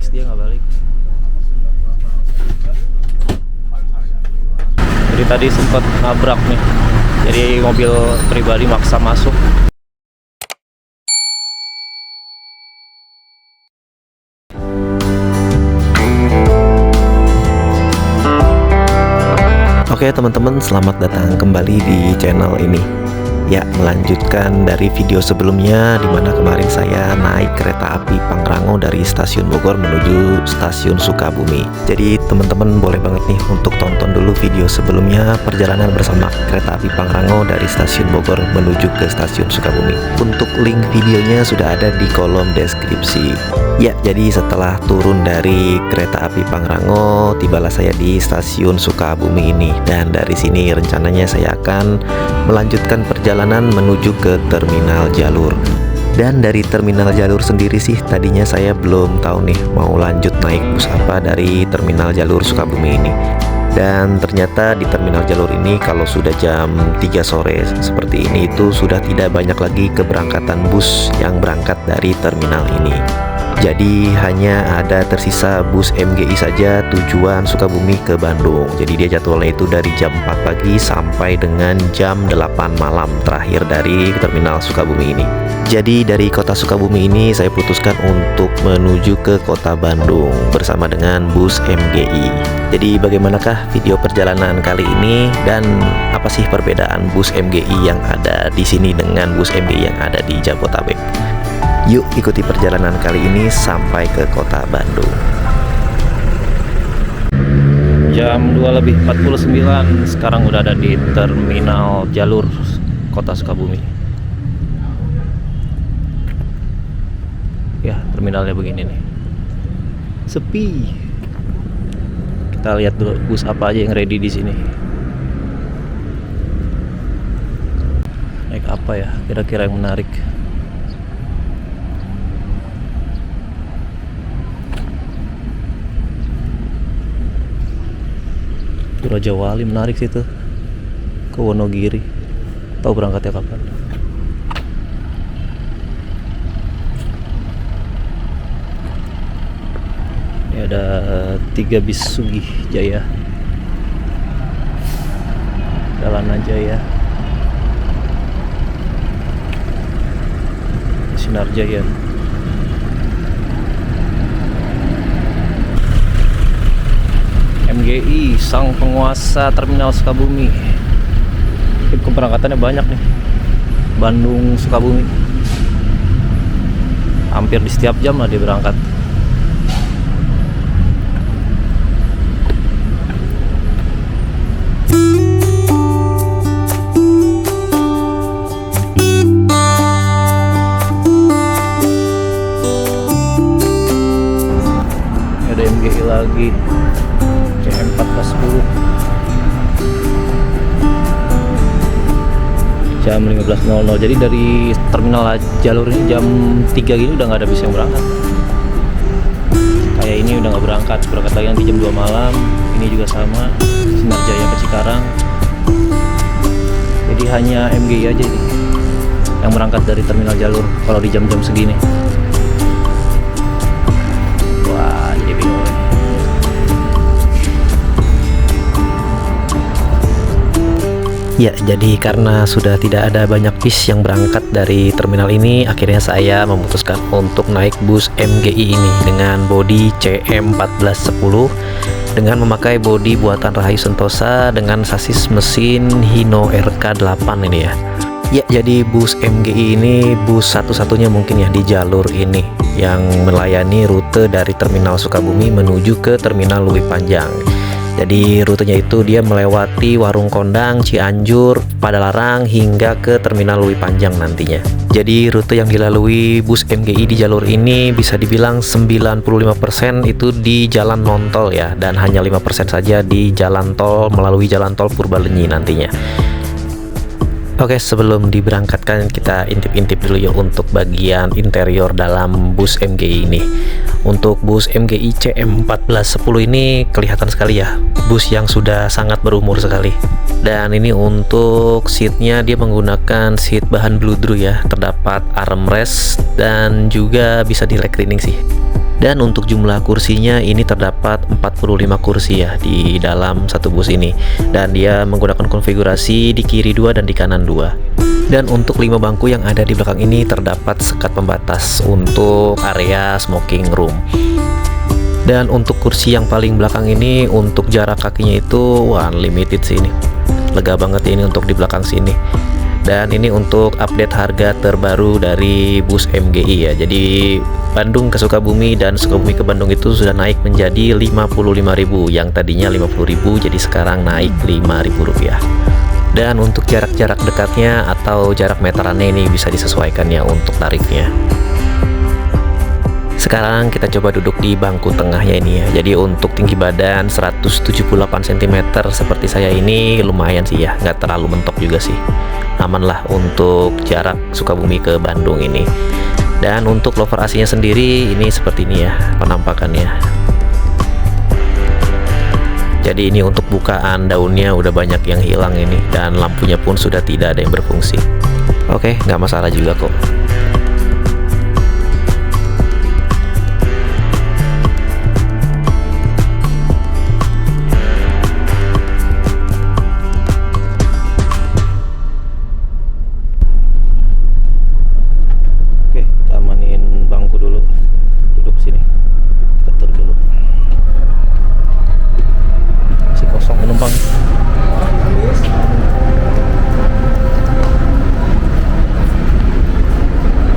fix dia nggak balik. Jadi tadi sempat nabrak nih, jadi mobil pribadi maksa masuk. Oke teman-teman, selamat datang kembali di channel ini. Ya, melanjutkan dari video sebelumnya di mana kemarin saya naik kereta api Pangrango dari stasiun Bogor menuju stasiun Sukabumi. Jadi teman-teman boleh banget nih untuk tonton dulu video sebelumnya perjalanan bersama kereta api Pangrango dari stasiun Bogor menuju ke stasiun Sukabumi. Untuk link videonya sudah ada di kolom deskripsi. Ya, jadi setelah turun dari kereta api Pangrango, tibalah saya di stasiun Sukabumi ini. Dan dari sini rencananya saya akan melanjutkan perjalanan menuju ke terminal jalur. Dan dari terminal jalur sendiri sih tadinya saya belum tahu nih mau lanjut naik bus apa dari terminal jalur Sukabumi ini. Dan ternyata di terminal jalur ini kalau sudah jam 3 sore seperti ini itu sudah tidak banyak lagi keberangkatan bus yang berangkat dari terminal ini. Jadi hanya ada tersisa bus MGI saja tujuan Sukabumi ke Bandung. Jadi dia jadwalnya itu dari jam 4 pagi sampai dengan jam 8 malam terakhir dari terminal Sukabumi ini. Jadi dari kota Sukabumi ini saya putuskan untuk menuju ke kota Bandung bersama dengan bus MGI. Jadi bagaimanakah video perjalanan kali ini dan apa sih perbedaan bus MGI yang ada di sini dengan bus MGI yang ada di Jabodetabek? Yuk ikuti perjalanan kali ini sampai ke kota Bandung. Jam 2:49 sekarang udah ada di terminal jalur kota Sukabumi. Ya, terminalnya begini nih. Sepi. Kita lihat dulu bus apa aja yang ready di sini. Naik apa ya? Kira-kira yang menarik. Raja Wali menarik sih tuh, ke Wonogiri. Tahu berangkatnya kapan? Ini ada 3 bis Sugih Jaya, Dalana Jaya, Sinar Jaya. MGI, sang penguasa terminal Sukabumi. Keberangkatannya banyak nih, Bandung Sukabumi. Hampir di setiap jam lah dia berangkat. Ada MGI lagi, CM1410 jam 15.00. Jadi dari terminal jalur ini jam 3 gini udah nggak ada bis yang berangkat. Kayak ini udah nggak berangkat lagi nanti jam 2 malam. Ini juga sama, Sinar Jaya ke Cikarang. Jadi hanya MGI aja nih yang berangkat dari terminal jalur kalau di jam-jam segini. Wah, jadi bingung. Ya, jadi karena sudah tidak ada banyak bis yang berangkat dari terminal ini, akhirnya saya memutuskan untuk naik bus MGI ini dengan bodi CM1410 dengan memakai bodi buatan Rahayu Sentosa dengan sasis mesin Hino RK8 ini ya. Ya, jadi bus MGI ini bus satu-satunya mungkin ya di jalur ini yang melayani rute dari terminal Sukabumi menuju ke terminal Lewi Panjang. Jadi rutenya itu dia melewati Warung Kondang, Cianjur, Padalarang hingga ke terminal Lewi Panjang nantinya. Jadi rute yang dilalui bus MGI di jalur ini bisa dibilang 95% itu di jalan non tol ya, dan hanya 5% saja di jalan tol melalui jalan tol Purbalenyi nantinya. Oke, sebelum diberangkatkan kita intip-intip dulu ya untuk bagian interior dalam bus MGI ini. Untuk bus MGI CM1410 ini kelihatan sekali ya, bus yang sudah sangat berumur sekali. Dan ini untuk seatnya dia menggunakan seat bahan bludru ya, terdapat armrest dan juga bisa di reclining sih. Dan untuk jumlah kursinya ini terdapat 45 kursi ya di dalam satu bus ini. Dan dia menggunakan konfigurasi di kiri 2 dan di kanan 2. Dan untuk 5 bangku yang ada di belakang ini terdapat sekat pembatas untuk area smoking room. Dan untuk kursi yang paling belakang ini untuk jarak kakinya itu unlimited sih ini. Lega banget ini untuk di belakang sini. Dan ini untuk update harga terbaru dari bus MGI ya. Jadi Bandung ke Sukabumi dan Sukabumi ke Bandung itu sudah naik menjadi 55.000. Yang tadinya 50.000 jadi sekarang naik Rp5.000. Dan untuk jarak-jarak dekatnya atau jarak meterannya ini bisa disesuaikan ya untuk tarifnya. Sekarang kita coba duduk di bangku tengahnya ini ya. Jadi untuk tinggi badan 178 cm seperti saya ini lumayan sih ya, nggak terlalu mentok juga sih. Aman lah untuk jarak Sukabumi ke Bandung ini. Dan untuk lover AC-nya sendiri ini seperti ini ya penampakannya. Jadi ini untuk bukaan daunnya udah banyak yang hilang ini, dan lampunya pun sudah tidak ada yang berfungsi. Oke, nggak masalah juga kok.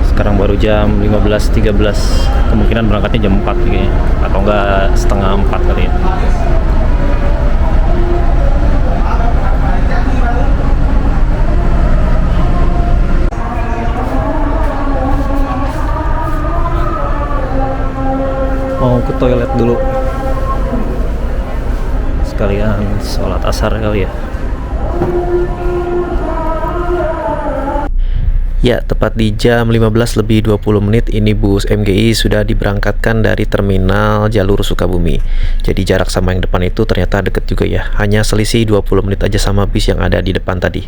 Sekarang baru jam 15.13, kemungkinan berangkatnya jam 4 kayaknya, atau enggak setengah 4 kali ya. Mau ke toilet dulu sekalian sholat asar kali ya. Ya, tepat di jam 15:20 ini bus MGI sudah diberangkatkan dari terminal jalur Sukabumi. Jadi jarak sama yang depan itu ternyata deket juga ya. Hanya selisih 20 menit aja sama bis yang ada di depan tadi.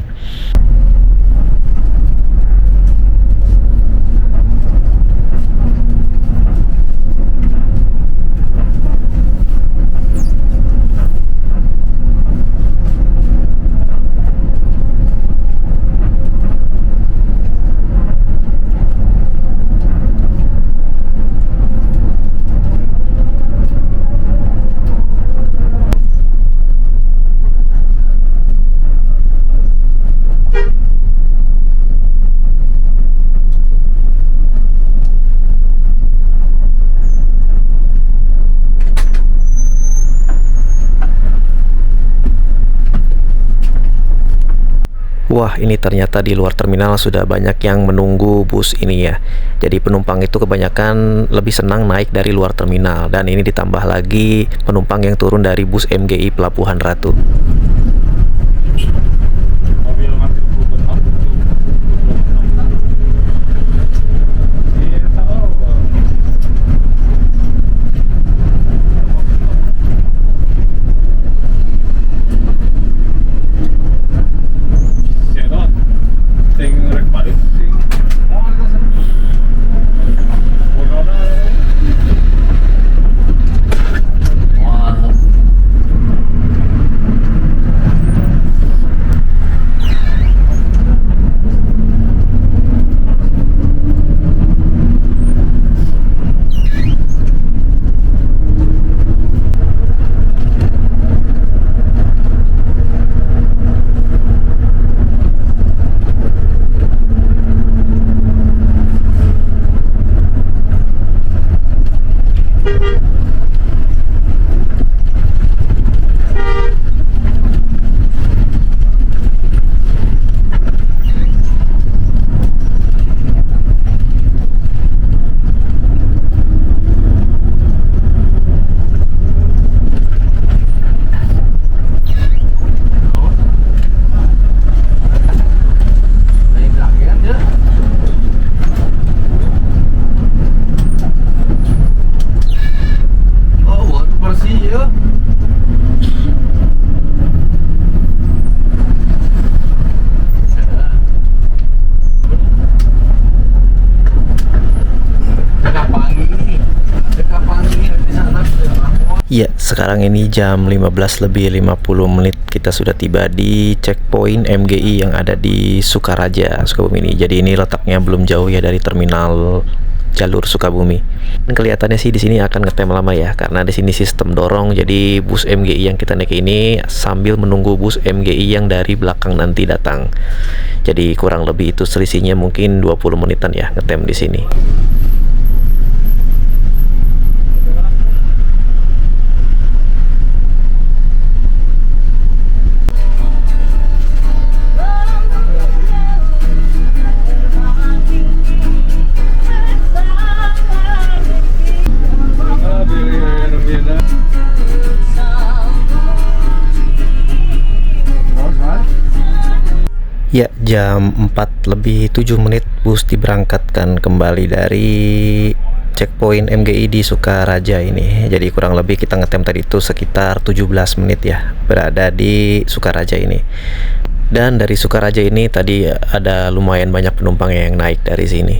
Wah, ini ternyata di luar terminal sudah banyak yang menunggu bus ini ya. Jadi penumpang itu kebanyakan lebih senang naik dari luar terminal. Dan ini ditambah lagi penumpang yang turun dari bus MGI Pelabuhan Ratu. Ya, sekarang ini jam 15 lebih 50 menit kita sudah tiba di checkpoint MGI yang ada di Sukaraja, Sukabumi ini. Jadi ini letaknya belum jauh ya dari terminal jalur Sukabumi. Dan kelihatannya sih di sini akan ngetem lama ya, karena di sini sistem dorong. Jadi bus MGI yang kita naik ini sambil menunggu bus MGI yang dari belakang nanti datang. Jadi kurang lebih itu selisihnya mungkin 20 menitan ya ngetem di sini. Ya, jam 4 lebih 7 menit bus diberangkatkan kembali dari checkpoint MGI di Sukaraja ini. Jadi kurang lebih kita ngetem tadi itu sekitar 17 menit ya berada di Sukaraja ini. Dan dari Sukaraja ini tadi ada lumayan banyak penumpang yang naik dari sini.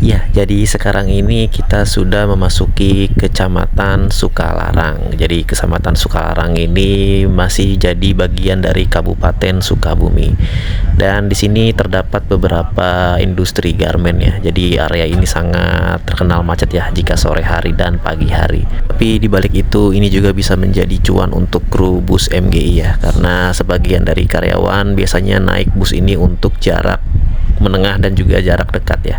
Ya, jadi sekarang ini kita sudah memasuki Kecamatan Sukalarang. Jadi Kecamatan Sukalarang ini masih jadi bagian dari Kabupaten Sukabumi. Dan di sini terdapat beberapa industri garmen ya. Jadi area ini sangat terkenal macet ya jika sore hari dan pagi hari. Tapi di balik itu ini juga bisa menjadi cuan untuk kru bus MGI ya, karena sebagian dari karyawan biasanya naik bus ini untuk jarak menengah dan juga jarak dekat ya.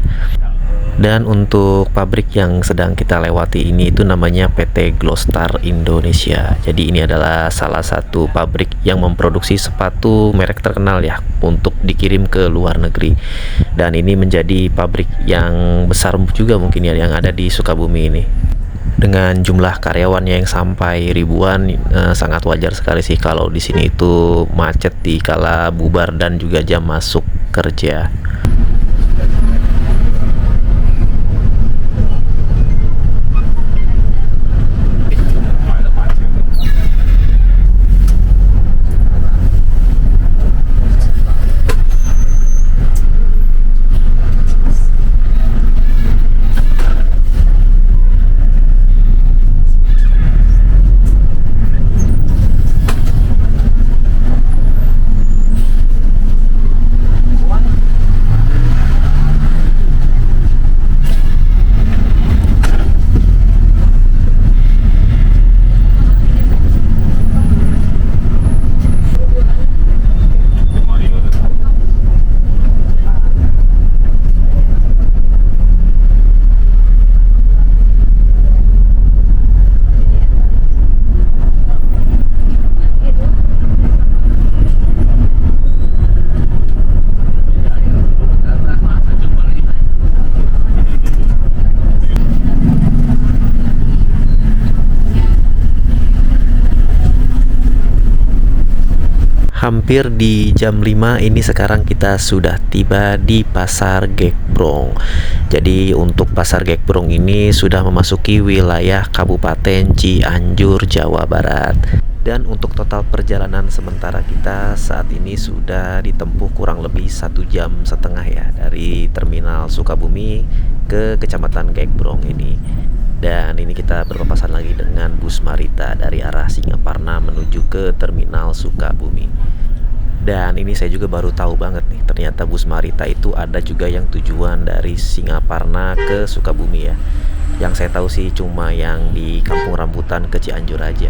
Dan untuk pabrik yang sedang kita lewati ini itu namanya PT Glostar Indonesia. Jadi ini adalah salah satu pabrik yang memproduksi sepatu merek terkenal ya untuk dikirim ke luar negeri. Dan ini menjadi pabrik yang besar juga mungkin ya yang ada di Sukabumi ini. Dengan jumlah karyawannya yang sampai ribuan, sangat wajar sekali sih kalau di sini itu macet di kala bubar dan juga jam masuk kerja. Hampir di jam 5 ini sekarang kita sudah tiba di Pasar Gekbrong. Jadi untuk Pasar Gekbrong ini sudah memasuki wilayah Kabupaten Cianjur, Jawa Barat. Dan untuk total perjalanan sementara kita saat ini sudah ditempuh kurang lebih 1,5 jam ya dari terminal Sukabumi ke Kecamatan Gekbrong ini. Dan ini kita berpapasan lagi dengan bus Marita dari arah Singaparna menuju ke terminal Sukabumi. Dan ini saya juga baru tahu banget nih, ternyata bus Marita itu ada juga yang tujuan dari Singaparna ke Sukabumi ya. Yang saya tahu sih cuma yang di Kampung Rambutan ke Cianjur aja.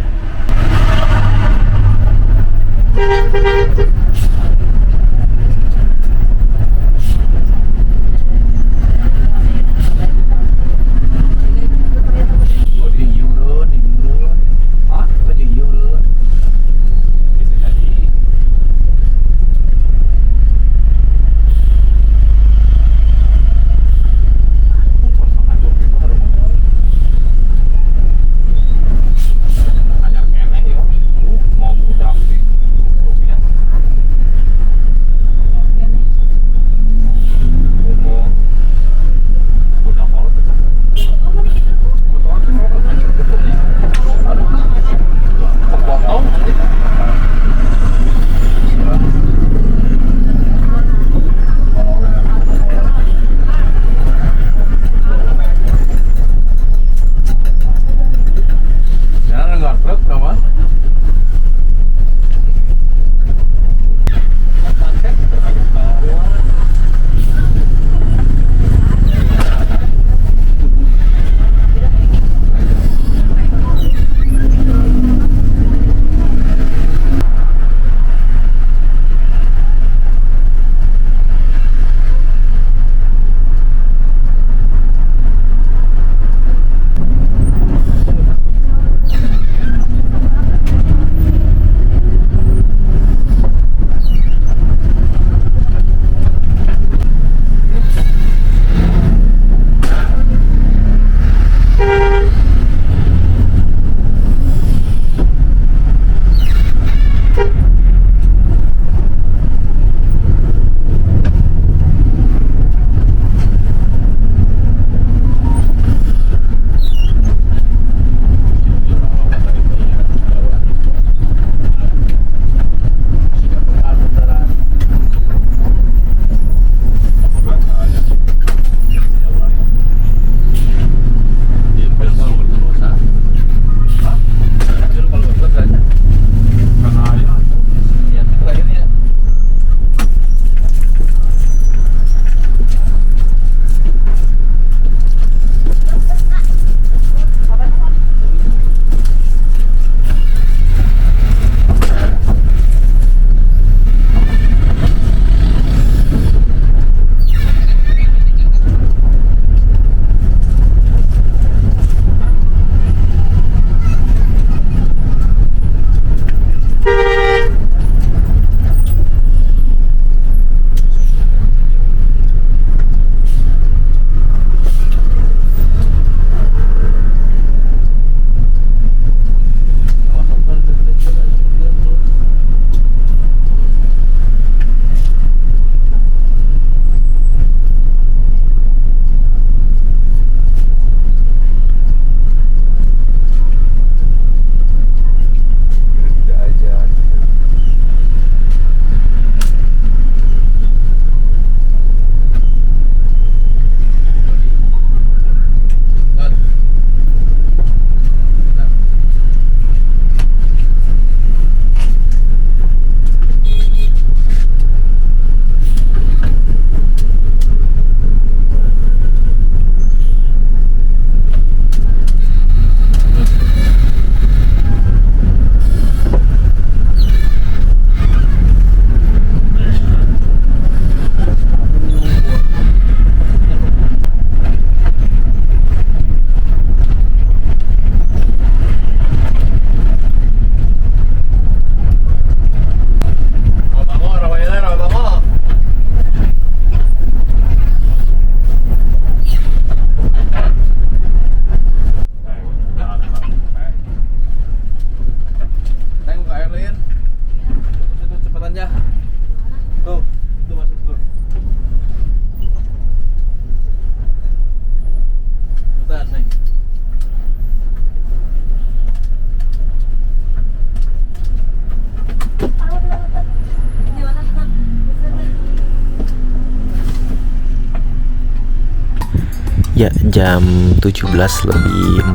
Ya, jam 17:41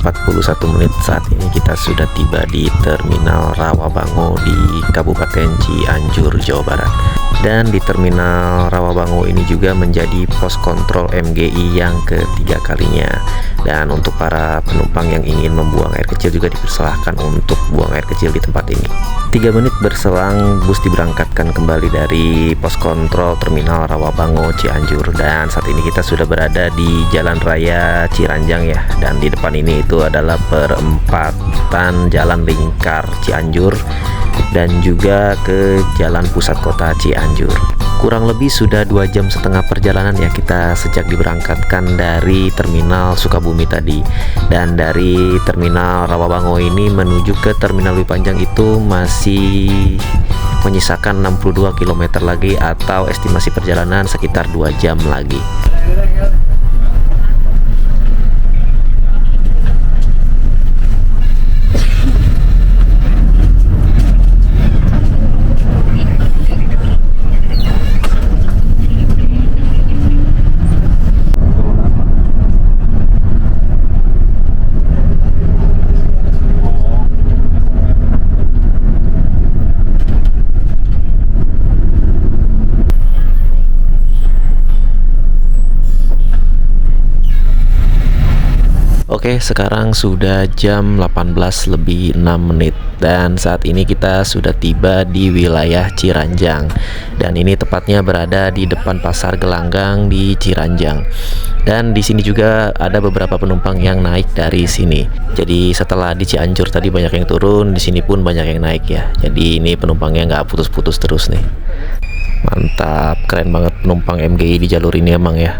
saat ini kita sudah tiba di Terminal Rawabango di Kabupaten Cianjur, Jawa Barat. Dan di terminal Rawabango ini juga menjadi pos kontrol MGI yang ketiga kalinya. Dan untuk para penumpang yang ingin membuang air kecil juga dipersilahkan untuk buang air kecil di tempat ini. 3 menit berselang bus diberangkatkan kembali dari pos kontrol terminal Rawabango Cianjur, dan saat ini kita sudah berada di Jalan Raya Ciranjang ya. Dan di depan ini itu adalah perempatan Jalan Lingkar Cianjur dan juga ke Jalan Pusat Kota Cianjur. Kurang lebih sudah 2,5 jam perjalanan ya kita sejak diberangkatkan dari terminal Sukabumi tadi. Dan dari terminal Rawabango ini menuju ke terminal Lewi Panjang itu masih menyisakan 62 km lagi, atau estimasi perjalanan sekitar 2 jam lagi. Oke, sekarang sudah jam 18 lebih 6 menit dan saat ini kita sudah tiba di wilayah Ciranjang, dan ini tepatnya berada di depan Pasar Gelanggang di Ciranjang. Dan di sini juga ada beberapa penumpang yang naik dari sini. Jadi setelah di Cianjur tadi banyak yang turun, di sini pun banyak yang naik ya. Jadi ini penumpangnya nggak putus-putus terus nih. Mantap, keren banget penumpang MGI di jalur ini emang ya.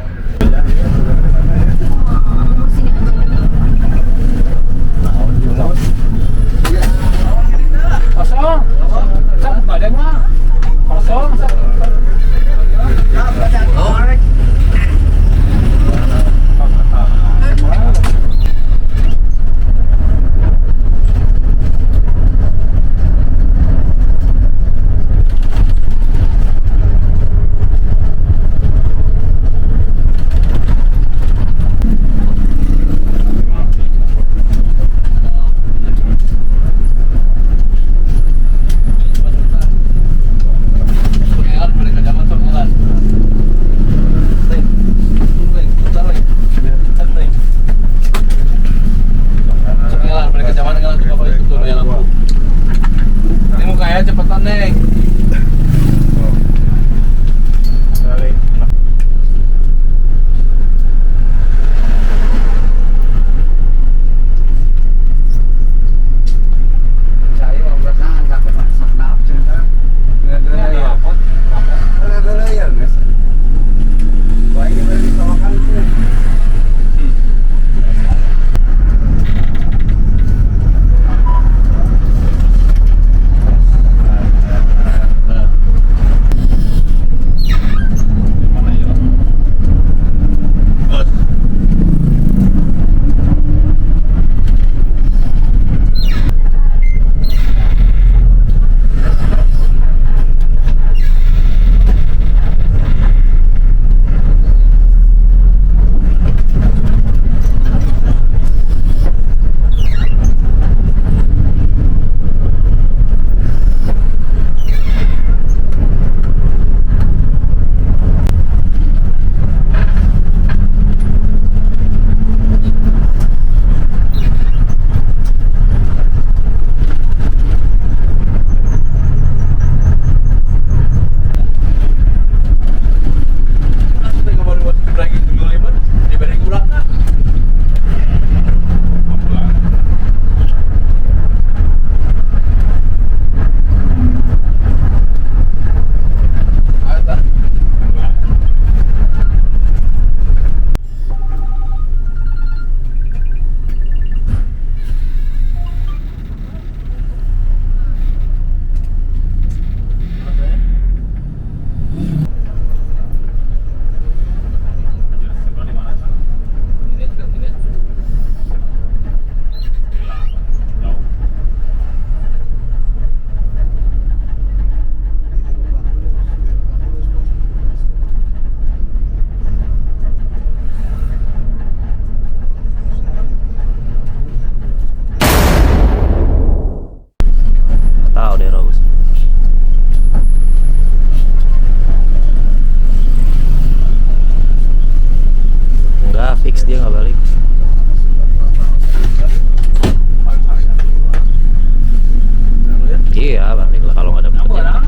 Iya, balik lah kalau nggak ada pekerjaan.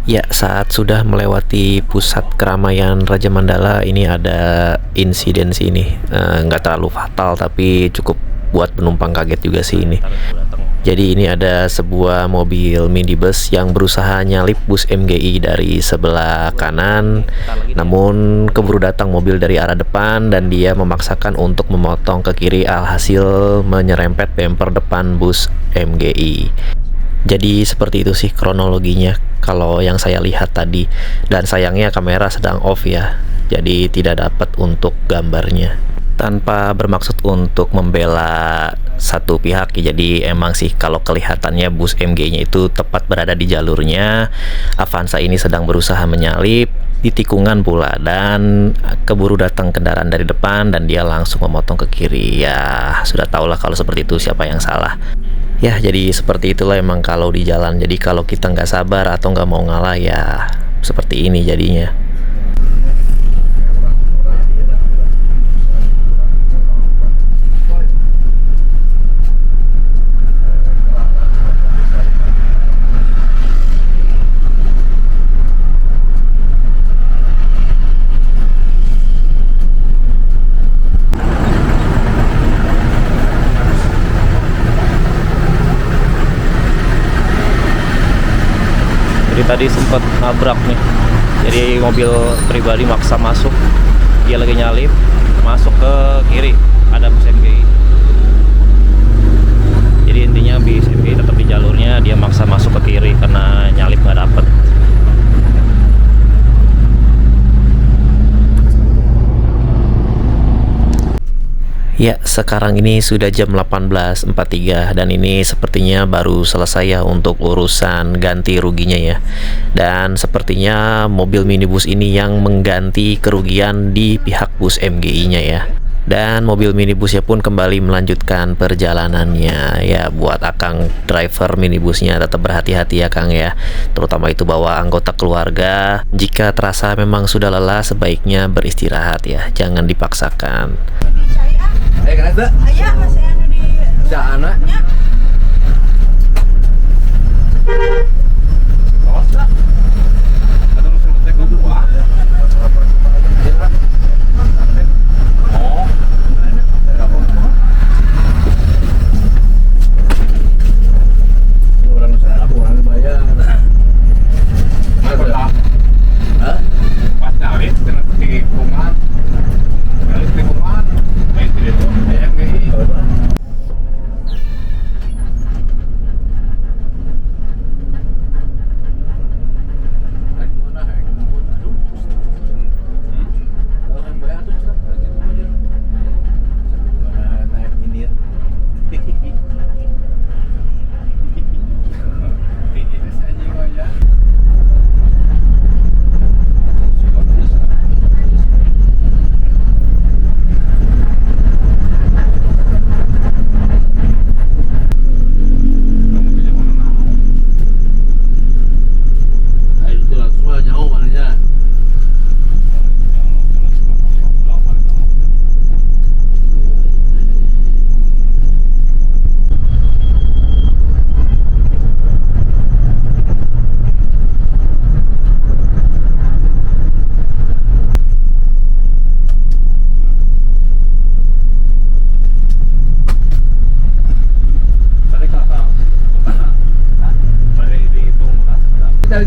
Ya, saat sudah melewati pusat keramaian Raja Mandala, ini ada insiden sih ini. Nggak terlalu fatal, tapi cukup buat penumpang kaget juga sih ini. Jadi ini ada sebuah mobil minibus yang berusaha nyalip bus MGI dari sebelah kanan, namun keburu datang mobil dari arah depan dan dia memaksakan untuk memotong ke kiri, alhasil menyerempet bemper depan bus MGI. Jadi seperti itu sih kronologinya kalau yang saya lihat tadi, dan sayangnya kamera sedang off ya, jadi tidak dapat untuk gambarnya. Tanpa bermaksud untuk membela satu pihak ya, jadi emang sih kalau kelihatannya bus MG-nya itu tepat berada di jalurnya, Avanza ini sedang berusaha menyalip di tikungan pula, dan keburu datang kendaraan dari depan dan dia langsung memotong ke kiri. Ya sudah tahulah kalau seperti itu siapa yang salah. Ya jadi seperti itulah emang kalau di jalan. Jadi kalau kita nggak sabar atau nggak mau ngalah ya seperti ini jadinya. Jadi tadi sempat nabrak nih, jadi mobil pribadi maksa masuk, dia lagi nyalip masuk ke kiri, ada bus MGI. Jadi intinya bus MGI tetap di jalurnya, dia maksa masuk ke kiri karena nyalip nggak dapet. Ya, sekarang ini sudah jam 18.43 dan ini sepertinya baru selesai ya untuk urusan ganti ruginya ya. Dan sepertinya mobil minibus ini yang mengganti kerugian di pihak bus MGI-nya ya. Dan mobil minibusnya pun kembali melanjutkan perjalanannya. Ya, buat Akang driver minibusnya tetap berhati-hati ya Kang ya. Terutama itu bawa anggota keluarga. Jika terasa memang sudah lelah, sebaiknya beristirahat ya, jangan dipaksakan. Kenapa? Ayah masih anu di Sana.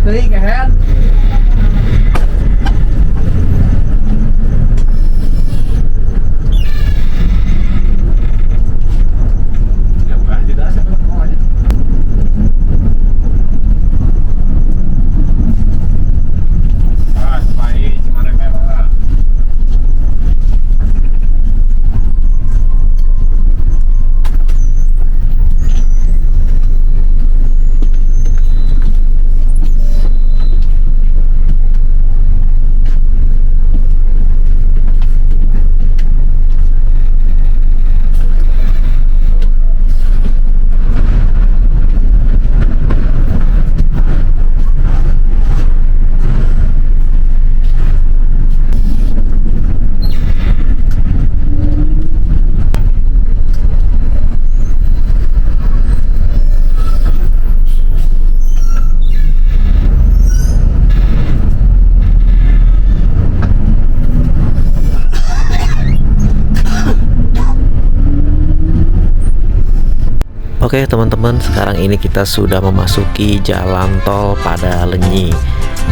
Tadi kehen. Oke teman-teman, sekarang ini kita sudah memasuki jalan tol Padalenyi.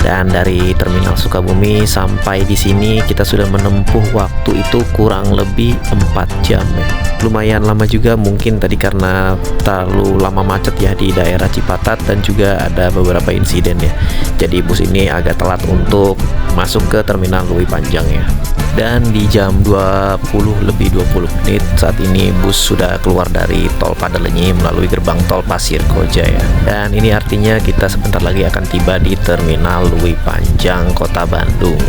Dan dari Terminal Sukabumi sampai di sini kita sudah menempuh waktu itu kurang lebih 4 jam ya. Lumayan lama juga mungkin tadi karena terlalu lama macet ya di daerah Cipatat dan juga ada beberapa insiden ya. Jadi bus ini agak telat untuk masuk ke Terminal Lewi Panjang ya. Dan di jam 20 lebih 20 menit saat ini bus sudah keluar dari tol Padalenyi melalui gerbang tol Pasir Koja ya. Dan ini artinya kita sebentar lagi akan tiba di Terminal Lewi Panjang Kota Bandung.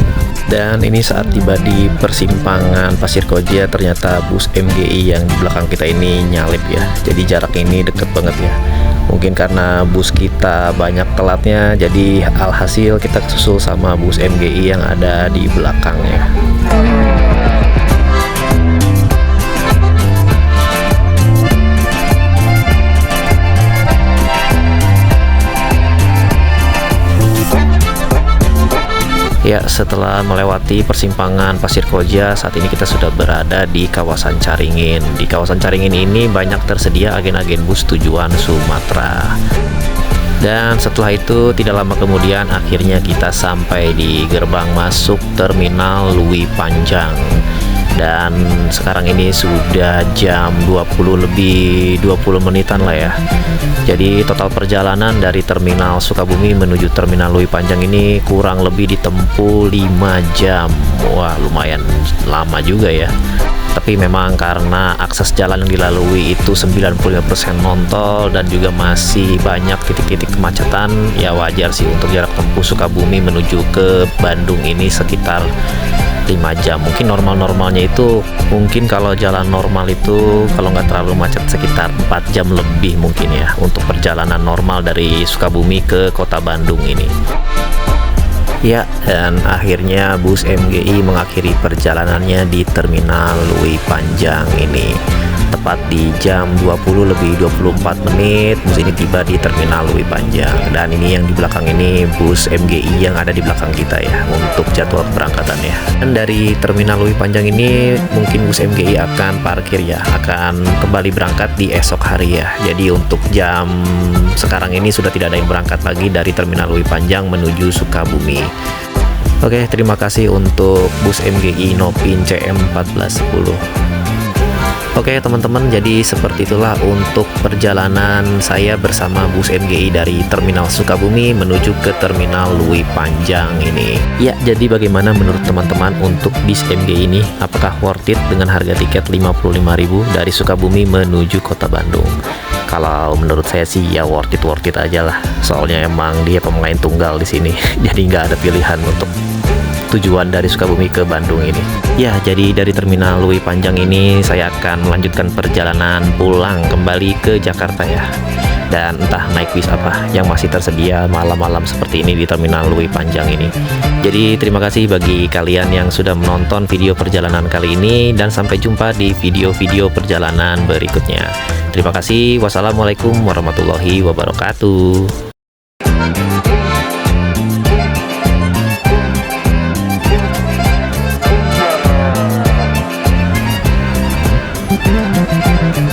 Dan ini saat tiba di persimpangan Pasir Koja, ternyata bus MGI yang di belakang kita ini nyalip ya. Jadi jarak ini deket banget ya. Mungkin karena bus kita banyak telatnya, jadi alhasil kita susul sama bus MGI yang ada di belakangnya. Ya, setelah melewati persimpangan Pasir Koja, saat ini kita sudah berada di kawasan Caringin. Di kawasan Caringin ini banyak tersedia agen-agen bus tujuan Sumatera. Dan setelah itu tidak lama kemudian akhirnya kita sampai di gerbang masuk Terminal Lewi Panjang. Dan sekarang ini sudah jam 20 lebih 20 menitan lah ya. Jadi total perjalanan dari Terminal Sukabumi menuju Terminal Lewi Panjang ini kurang lebih ditempuh 5 jam. Wah, lumayan lama juga ya. Tapi memang karena akses jalan yang dilalui itu 95% non-tol dan juga masih banyak titik-titik kemacetan, ya wajar sih untuk jarak tempuh Sukabumi menuju ke Bandung ini sekitar 5 jam. Mungkin normal-normalnya itu mungkin kalau jalan normal itu kalau nggak terlalu macet sekitar 4 jam lebih mungkin ya untuk perjalanan normal dari Sukabumi ke kota Bandung ini. Ya, dan akhirnya bus MGI mengakhiri perjalanannya di Terminal Lewi Panjang ini. Tepat di jam 20 lebih 24 menit bus ini tiba di Terminal Lewi Panjang. Dan ini yang di belakang ini bus MGI yang ada di belakang kita ya untuk jadwal keberangkatannya. Dan dari Terminal Lewi Panjang ini mungkin bus MGI akan parkir ya, akan kembali berangkat di esok hari ya. Jadi untuk jam sekarang ini sudah tidak ada yang berangkat lagi dari Terminal Lewi Panjang menuju Sukabumi. Oke, terima kasih untuk bus MGI Nopin CM 1410. Oke teman-teman, jadi seperti itulah untuk perjalanan saya bersama bus MGI dari Terminal Sukabumi menuju ke Terminal Lewi Panjang ini. Ya, jadi bagaimana menurut teman-teman untuk bis MGI ini? Apakah worth it dengan harga tiket 55.000 dari Sukabumi menuju kota Bandung? Kalau menurut saya sih ya worth it aja lah. Soalnya emang dia pemain tunggal di sini, jadi nggak ada pilihan untuk tujuan dari Sukabumi ke Bandung ini. Ya, jadi dari Terminal Lewi Panjang ini saya akan melanjutkan perjalanan pulang kembali ke Jakarta ya. Dan entah naik bis apa yang masih tersedia malam-malam seperti ini di Terminal Lewi Panjang ini. Jadi terima kasih bagi kalian yang sudah menonton video perjalanan kali ini dan sampai jumpa di video-video perjalanan berikutnya. Terima kasih. Wassalamualaikum warahmatullahi wabarakatuh. Thank you.